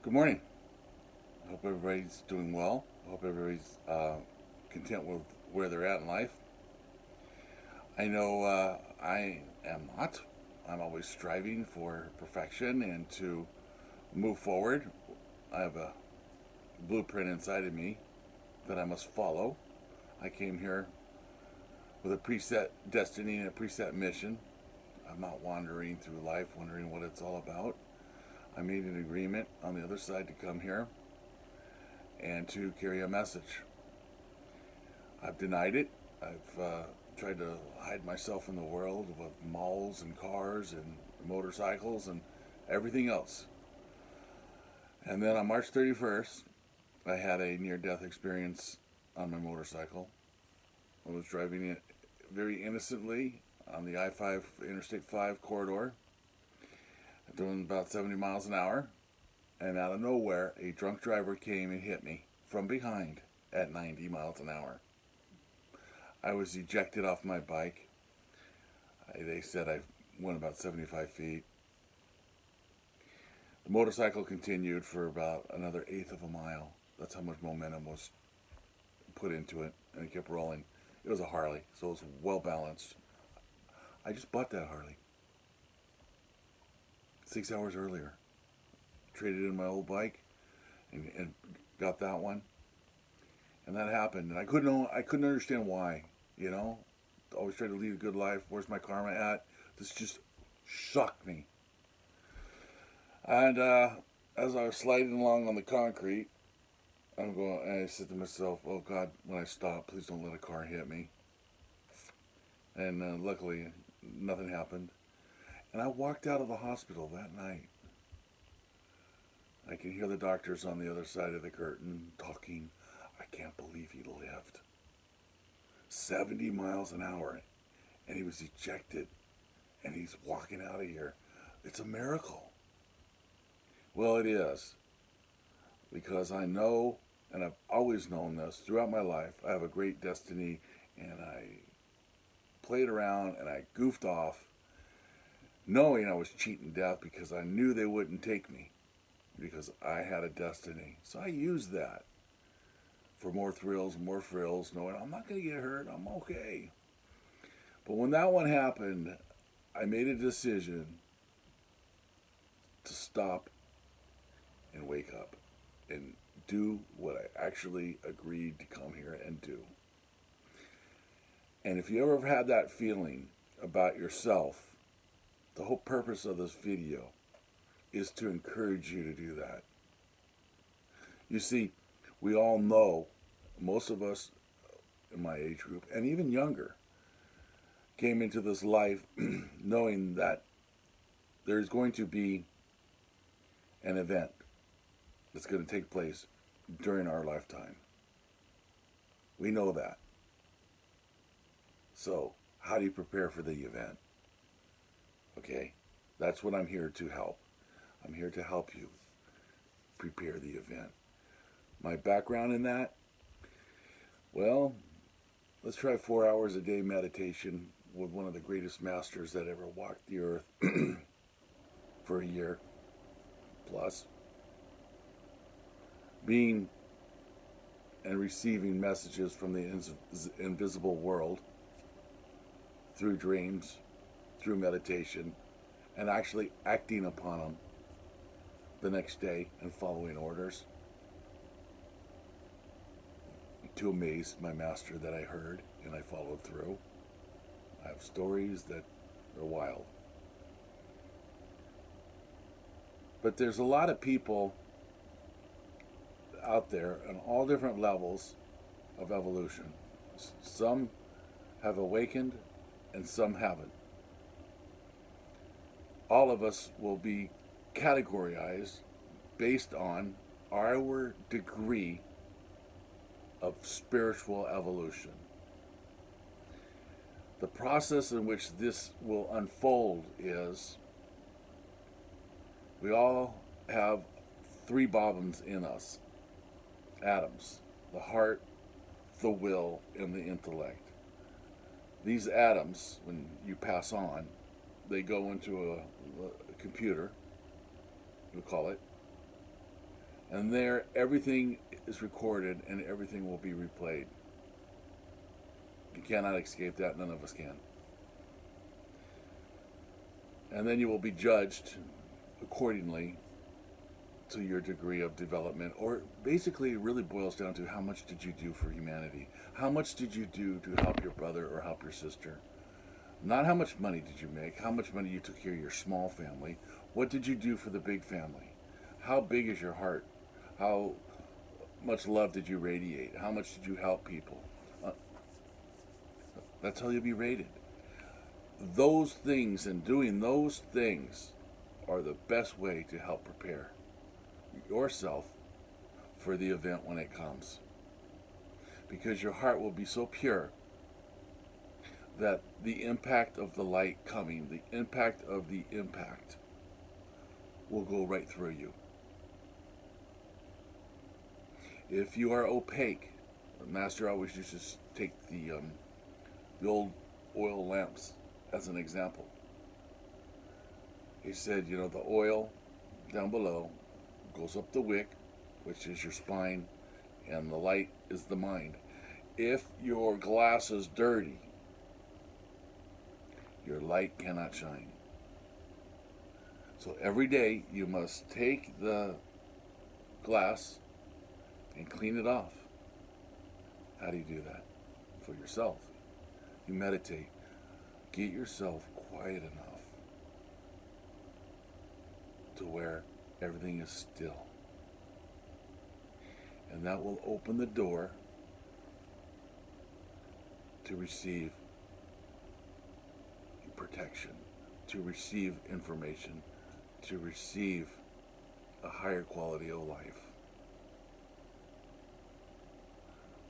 Good morning. I hope everybody's doing well. I hope everybody's content with where they're at in life. I know I am not. I'm always striving for perfection and to move forward. I have a blueprint inside of me that I must follow. I came here with a preset destiny and a preset mission. I'm not wandering through life wondering what it's all about. I made an agreement on the other side to come here and to carry a message. I've denied it. I've tried to hide myself in the world with malls and cars and motorcycles and everything else. And then on March 31st, I had a near death experience on my motorcycle. I was driving it very innocently on the I 5 Interstate 5 corridor, doing about 70 miles an hour. And out of nowhere, a drunk driver came and hit me from behind at 90 miles an hour. I was ejected off my bike. They said I went about 75 feet. The motorcycle continued for about another eighth of a mile. That's how much momentum was put into it, and it kept rolling. It was a Harley, so it was well balanced. I just bought that Harley 6 hours earlier. Traded in my old bike and got that one, and that happened. And I couldn't understand why. You know, always try to lead a good life. Where's my karma at? This just shocked me. And as I was sliding along on the concrete, and I said to myself, "Oh God, when I stop, please don't let a car hit me." And luckily, nothing happened. And I walked out of the hospital that night. I could hear the doctors on the other side of the curtain talking. I can't believe he lived. 70 miles an hour, and he was ejected, and he's walking out of here. It's a miracle. Well, it is, because I know, and I've always known this throughout my life, I have a great destiny, and I played around and I goofed off, knowing I was cheating death because I knew they wouldn't take me because I had a destiny. So I used that for more thrills, knowing I'm not going to get hurt, I'm okay. But when that one happened, I made a decision to stop and wake up and do what I actually agreed to come here and do. And if you ever had that feeling about yourself, the whole purpose of this video is to encourage you to do that. You see, we all know, most of us in my age group, and even younger, came into this life knowing that there's going to be an event that's going to take place during our lifetime. We know that. So, how do you prepare for the event? Okay, that's what I'm here to help. I'm here to help you prepare the event. My background in that, well, let's try 4 hours a day meditation with one of the greatest masters that ever walked the earth for a year plus. Being and receiving messages from the invisible world through dreams, through meditation, and actually acting upon them the next day and following orders. To amaze my master that I heard and I followed through. I have stories that are wild. But there's a lot of people out there on all different levels of evolution. Some have awakened and some haven't. All of us will be categorized based on our degree of spiritual evolution. The process in which this will unfold is we all have three bobbins in us: atoms, the heart, the will, and the intellect. These atoms, when you pass on, they go into a computer, we'll call it, And there, everything is recorded and everything will be replayed. You cannot escape that. None of us can. And then you will be judged accordingly to your degree of development. Or basically, it really boils down to how much did you do for humanity? How much did you do to help your brother or help your sister? Not how much money did you make, how much money you took care of your small family. What did you do for the big family? How big is your heart? How much love did you radiate? How much did you help people? That's how you'll be rated. Those things and doing those things are the best way to help prepare yourself for the event when it comes. Because your heart will be so pure that the impact of the light coming, the impact of the impact, will go right through you. If you are opaque, the master always used to take the old oil lamps as an example. He said, the oil down below goes up the wick, which is your spine, and the light is the mind. If your glass is dirty, your light cannot shine. So every day you must take the glass and clean it off. How do you do that? For yourself. You meditate. Get yourself quiet enough to where everything is still. And that will open the door to receive protection, to receive information, to receive a higher quality of life.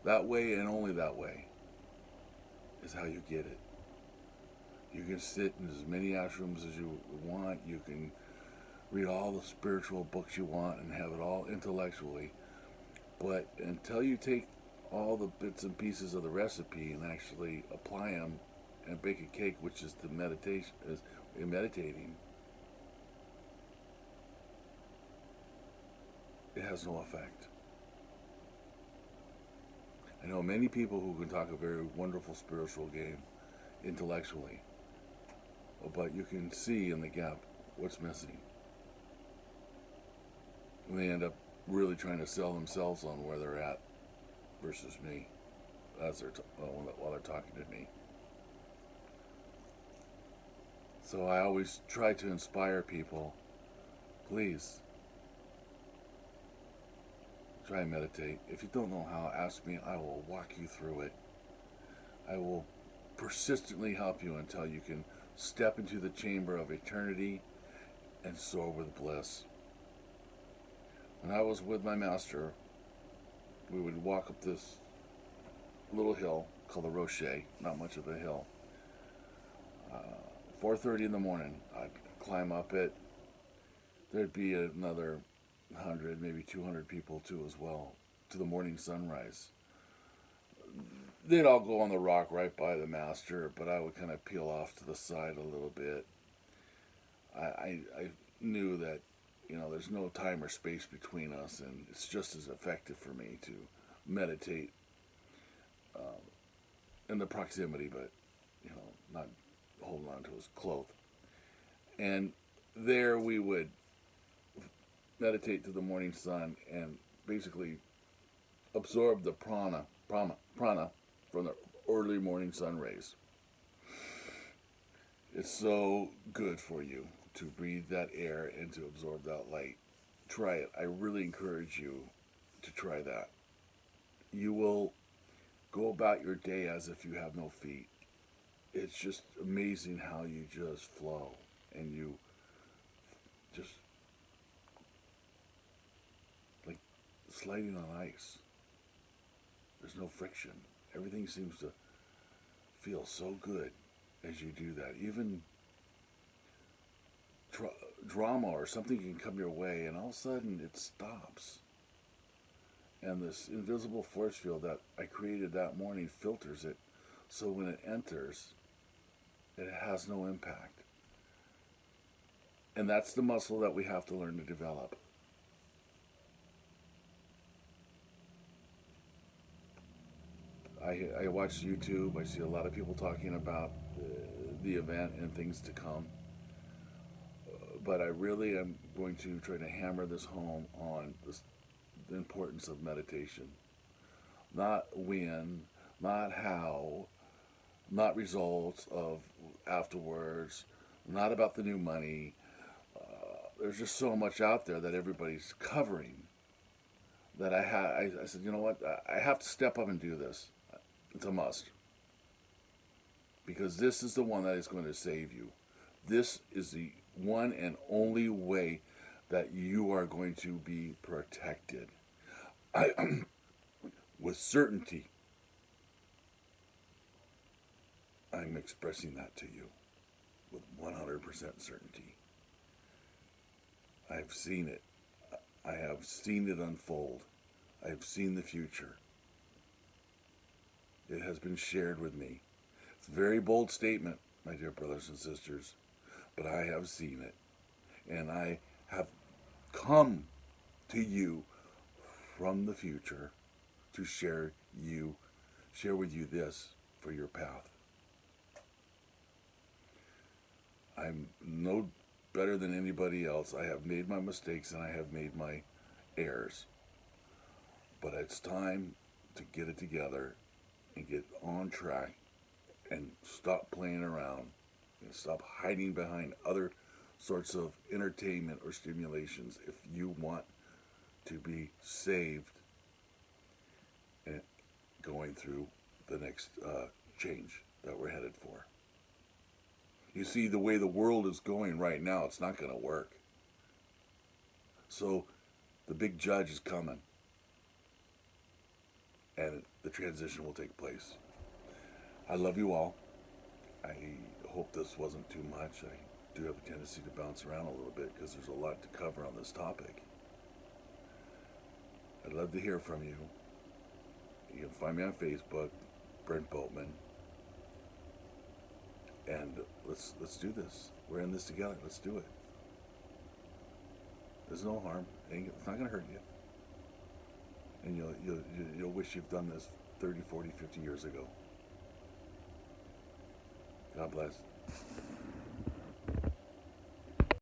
That way and only that way is how you get it. You can sit in as many ashrams as you want. You can read all the spiritual books you want and have it all intellectually. But until you take all the bits and pieces of the recipe and actually apply them and bake a cake, which is the meditation, is meditating, it has no effect. I know many people who can talk a very wonderful spiritual game intellectually, but you can see in the gap what's missing. And they end up really trying to sell themselves on where they're at versus me as they're while they're talking to me. So I always try to inspire people. Please try and meditate. If you don't know how, ask me. I will walk you through it. I will persistently help you until you can step into the chamber of eternity and soar with bliss. When I was with my master, we would walk up this little hill called the Rocher, not much of a hill. 4:30 in the morning, I'd climb up it. There'd be another 100, maybe 200 people too as well, to the morning sunrise. They'd all go on the rock right by the master, but I would kind of peel off to the side a little bit. I knew that, there's no time or space between us, and it's just as effective for me to meditate in the proximity, but, not holding on to his cloth. And there we would meditate to the morning sun and basically absorb the prana from the early morning sun rays. It's so good for you to breathe that air and to absorb that light. Try it. I really encourage you to try that. You will go about your day as if you have no feet. It's just amazing how you just flow and you just like sliding on ice. There's no friction. Everything seems to feel so good as you do that. Even drama or something can come your way and all of a sudden it stops. And this invisible force field that I created that morning filters it, so when it enters, it has no impact. And that's the muscle that we have to learn to develop. I watch YouTube. I see a lot of people talking about the event and things to come. But I really am going to try to hammer this home on the importance of meditation. Not when, not how, not results of afterwards, not about the new money. There's just so much out there that everybody's covering that I said, you know what, I have to step up and do this. It's a must. Because this is the one that is going to save you. This is the one and only way that you are going to be protected. I, with certainty, I'm expressing that to you with 100% certainty. I've seen it. I have seen it unfold. I have seen the future. It has been shared with me. It's a very bold statement, my dear brothers and sisters, but I have seen it. And I have come to you from the future to share with you this for your path. I'm no better than anybody else. I have made my mistakes and I have made my errors. But it's time to get it together and get on track and stop playing around and stop hiding behind other sorts of entertainment or stimulations if you want to be saved and going through the next change that we're headed for. You see, the way the world is going right now, it's not going to work. So the big judge is coming and the transition will take place. I love you all. I hope this wasn't too much. I do have a tendency to bounce around a little bit because there's a lot to cover on this topic. I'd love to hear from you. You can find me on Facebook, Brent Boatman. And let's do this. We're in this together. Let's do it. There's no harm. It's not going to hurt you. And you'll wish you've done this 30, 40, 50 years ago. God bless.